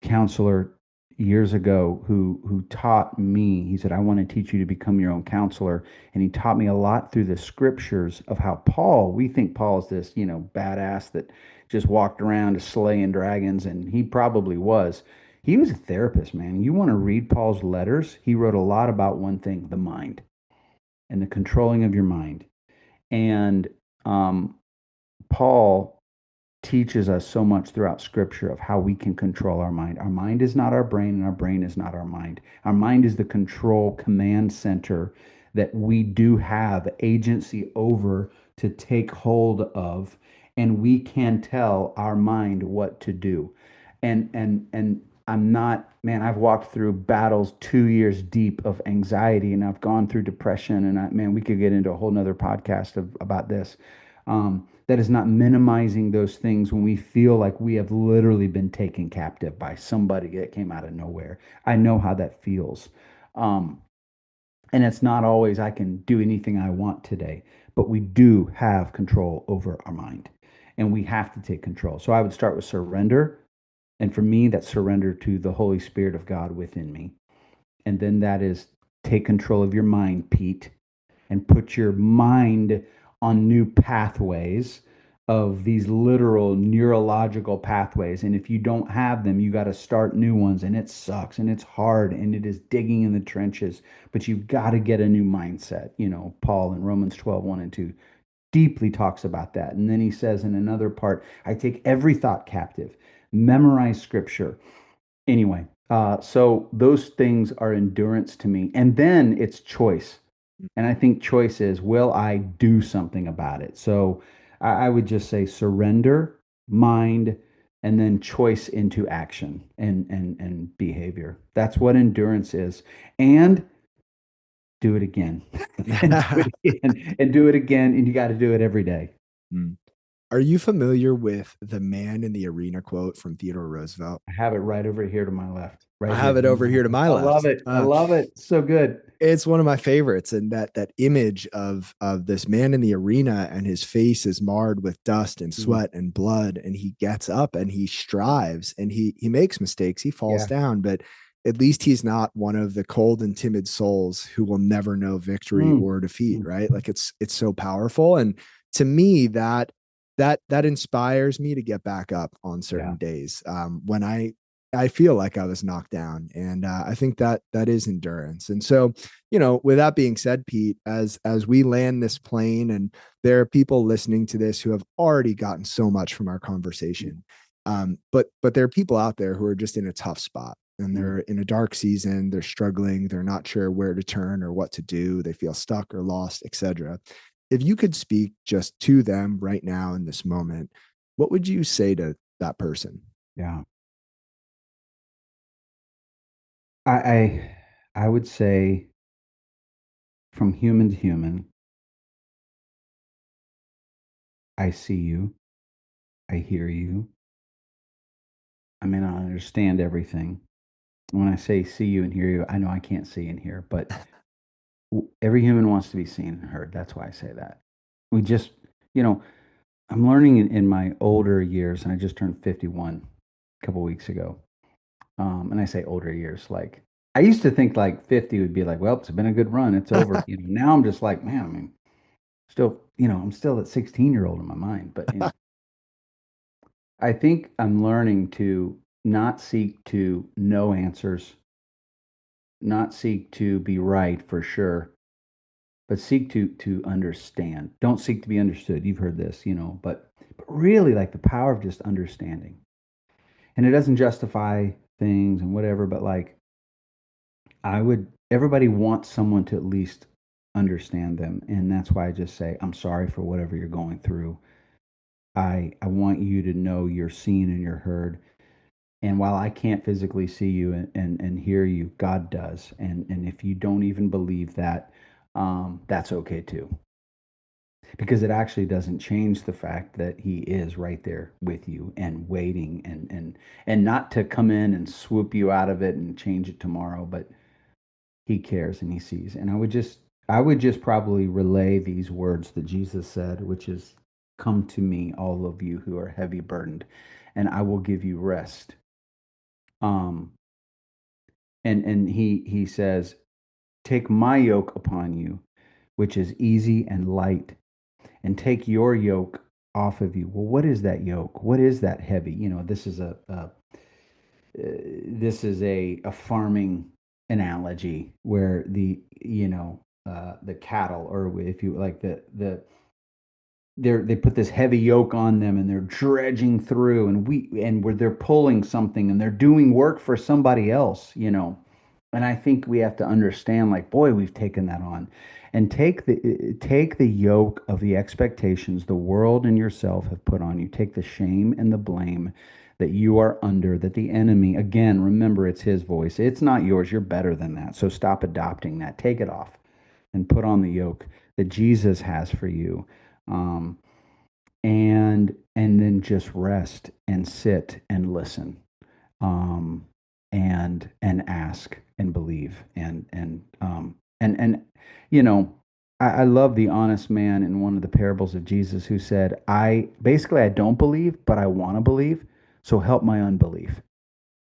counselor years ago who taught me. He said, "I want to teach you to become your own counselor," and he taught me a lot through the scriptures of how Paul. We think Paul is this badass that just walked around slaying dragons, and he probably was. He was a therapist, man. You want to read Paul's letters? He wrote a lot about one thing: the mind and the controlling of your mind. And Paul teaches us so much throughout scripture of how we can control our mind. Our mind is not our brain, and our brain is not our mind. Our mind is the control command center that we do have agency over to take hold of, and we can tell our mind what to do. And I'm not, man, I've walked through battles 2 years deep of anxiety, and I've gone through depression, and man, we could get into a whole nother podcast about this. That is not minimizing those things when we feel like we have literally been taken captive by somebody that came out of nowhere. I know how that feels. Um, and it's not always I can do anything I want today, but we do have control over our mind and we have to take control. So I would start with surrender. And for me, that's surrender to the Holy Spirit of God within me. And then that is take control of your mind, Pete, and put your mind on new pathways of these literal neurological pathways. And if you don't have them, you got to start new ones. And it sucks and it's hard and it is digging in the trenches, but you've got to get a new mindset. Paul in Romans 12:1 and 2 deeply talks about that. And then he says in another part, I take every thought captive, memorize scripture. Anyway, so those things are endurance to me. And then it's choice. And I think choice is, will I do something about it? So I would just say surrender, mind, and then choice into action and behavior. That's what endurance is. And do it again. And do it again and do it again. And you got to do it every day. Mm. Are you familiar with the man in the arena quote from Theodore Roosevelt? I have it right over here to my left. I Right here. have it over here to my I love left. it. I love it. So good. It's one of my favorites, and that image of this man in the arena and his face is marred with dust and Mm. sweat and blood, and he gets up and he strives, and he makes mistakes, he falls Yeah. down, but at least he's not one of the cold and timid souls who will never know victory Mm. or defeat, Mm. right? Like it's so powerful, and to me that inspires me to get back up on Yeah. certain days when I feel like I was knocked down, and I think that is endurance. And so, with that being said, Pete, as we land this plane, and there are people listening to this who have already gotten so much from our conversation, but there are people out there who are just in a tough spot, and Mm. they're in a dark season, they're struggling, they're not sure where to turn or what to do, they feel stuck or lost, etc. If you could speak just to them right now in this moment, what would you say to that person? Yeah. I I would say from human to human, I see you, I hear you. I may not understand everything. When I say see you and hear you, I know I can't see and hear, but every human wants to be seen and heard. That's why I say that. We just you know, I'm learning in my older years, and I just turned 51 a couple weeks ago. And I say older years, like I used to think like 50 would be like, well, it's been a good run, it's over. Now I'm just like, man, I mean, still, I'm still that 16-year-old in my mind. But I think I'm learning to not seek to know answers, not seek to be right for sure, but seek to understand. Don't seek to be understood. You've heard this, but really like the power of just understanding. And it doesn't justify things and whatever, but like everybody wants someone to at least understand them. And that's why I just say, I'm sorry for whatever you're going through. I want you to know you're seen and you're heard. And while I can't physically see you and hear you, God does. And if you don't even believe that, that's okay too. Because it actually doesn't change the fact that he is right there with you and waiting and not to come in and swoop you out of it and change it tomorrow, but he cares and he sees. And I would just probably relay these words that Jesus said, which is, come to me, all of you who are heavy burdened, and I will give you rest. Um, and he says, take my yoke upon you, which is easy and light, and take your yoke off of you. Well, what is that yoke? What is that heavy? This is a farming analogy where the cattle, or if you like they put this heavy yoke on them and they're dredging through, and where they're pulling something and they're doing work for somebody else. And I think we have to understand, like, boy, we've taken that on, and take the yoke of the expectations the world and yourself have put on you. Take the shame and the blame that you are under, that the enemy, again, remember, it's his voice, it's not yours. You're better than that. So stop adopting that. Take it off and put on the yoke that Jesus has for you. um, and then just rest and sit and listen, um, and ask and believe, and you know I love the honest man in one of the parables of Jesus who said, I don't believe, but I want to believe, so help my unbelief.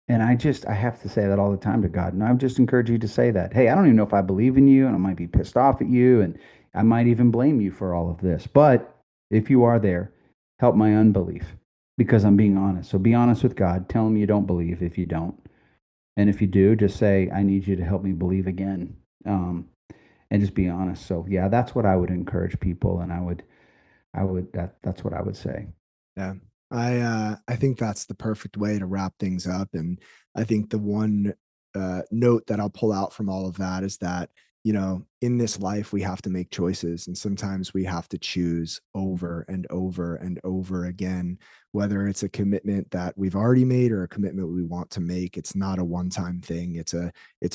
And I have to say that all the time to God. And I would just encourage you to say that. Hey, I don't even know if I believe in you, and I might be pissed off at you, and I might even blame you for all of this. But if you are there, help my unbelief, because I'm being honest. So be honest with God. Tell him you don't believe if you don't. And if you do, just say, I need you to help me believe again. And just be honest. So yeah, that's what I would encourage people. And that's what I would say. Yeah. I think that's the perfect way to wrap things up. And I think the one note that I'll pull out from all of that is that, in this life we have to make choices, and sometimes we have to choose over and over and over again, whether it's a commitment that we've already made or a commitment we want to make. It's not a one-time thing. It's a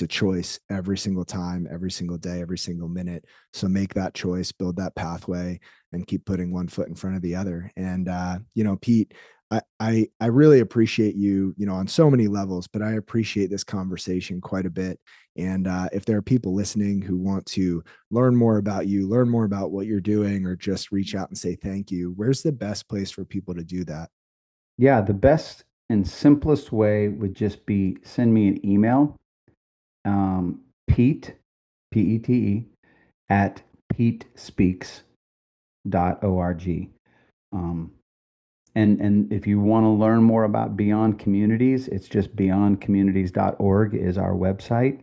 choice every single time, every single day, every single minute. So make that choice, build that pathway, and keep putting one foot in front of the other. And Pete, I really appreciate you, on so many levels, but I appreciate this conversation quite a bit. And if there are people listening who want to learn more about you, learn more about what you're doing, or just reach out and say thank you, where's the best place for people to do that? Yeah, the best and simplest way would just be send me an email, Pete, Pete, at petespeaks.org. Um, and if you want to learn more about Beyond Communities, it's just beyondcommunities.org is our website.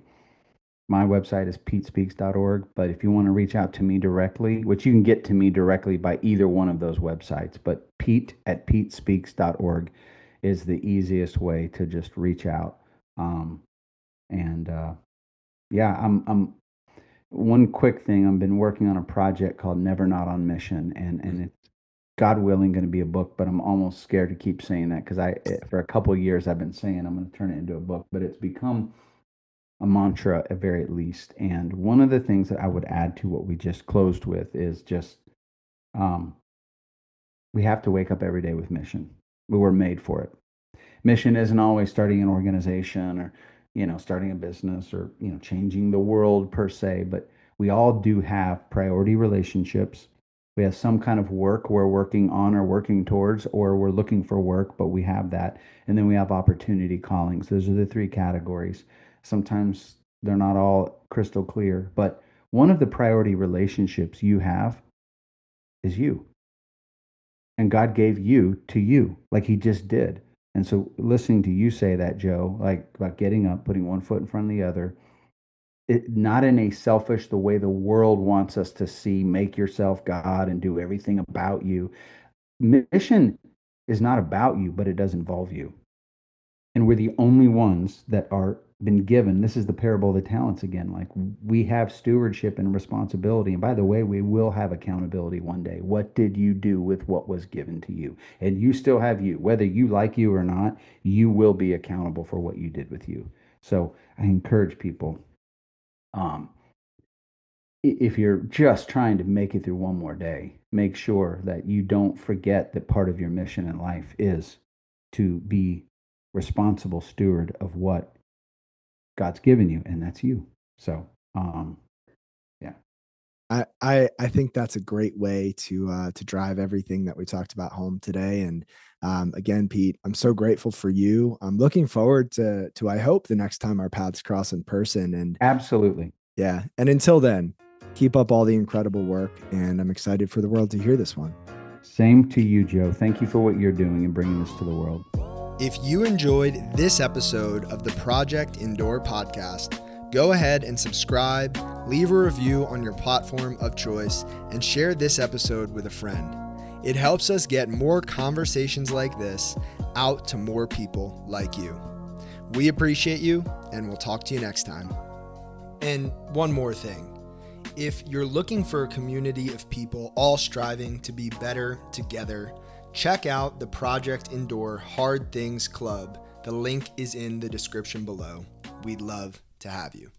My website is petespeaks.org. But if you want to reach out to me directly, which you can get to me directly by either one of those websites, but Pete at petespeaks.org is the easiest way to just reach out. And yeah, I'm one quick thing. I've been working on a project called Never Not on Mission, and it's, God willing, going to be a book. But I'm almost scared to keep saying that, because for a couple of years I've been saying I'm going to turn it into a book, but it's become a mantra at very least. And one of the things that I would add to what we just closed with is just, um, we have to wake up every day with mission. We were made for it. Mission isn't always starting an organization, or starting a business, or changing the world per se, but we all do have priority relationships. We have some kind of work we're working on or working towards, or we're looking for work, but we have that. And then we have opportunity callings. Those are the three categories. Sometimes they're not all crystal clear, but one of the priority relationships you have is you. And God gave you to you, like he just did. And so listening to you say that, Joe, like about getting up, putting one foot in front of the other, not in a selfish, the way the world wants us to see, make yourself God and do everything about you. Mission is not about you, but it does involve you. And we're the only ones that are been given. This is the parable of the talents again. Like, we have stewardship and responsibility. And by the way, we will have accountability one day. What did you do with what was given to you? And you still have you. Whether you like you or not, you will be accountable for what you did with you. So I encourage people, um, if you're just trying to make it through one more day, make sure that you don't forget that part of your mission in life is to be responsible steward of what God's given you, and that's you. So, yeah. I think that's a great way to drive everything that we talked about home today. And again, Pete, I'm so grateful for you. I'm looking forward to I hope the next time our paths cross in person. And Absolutely. yeah, and until then, keep up all the incredible work. And I'm excited for the world to hear this one. Same to you, Joe. Thank you for what you're doing and bringing this to the world. If you enjoyed this episode of the Project Indoor podcast, go ahead and subscribe, leave a review on your platform of choice, and share this episode with a friend. It helps us get more conversations like this out to more people like you. We appreciate you, and we'll talk to you next time. And one more thing. If you're looking for a community of people all striving to be better together, check out the Project Indoor Hard Things Club. The link is in the description below. We'd love to have you.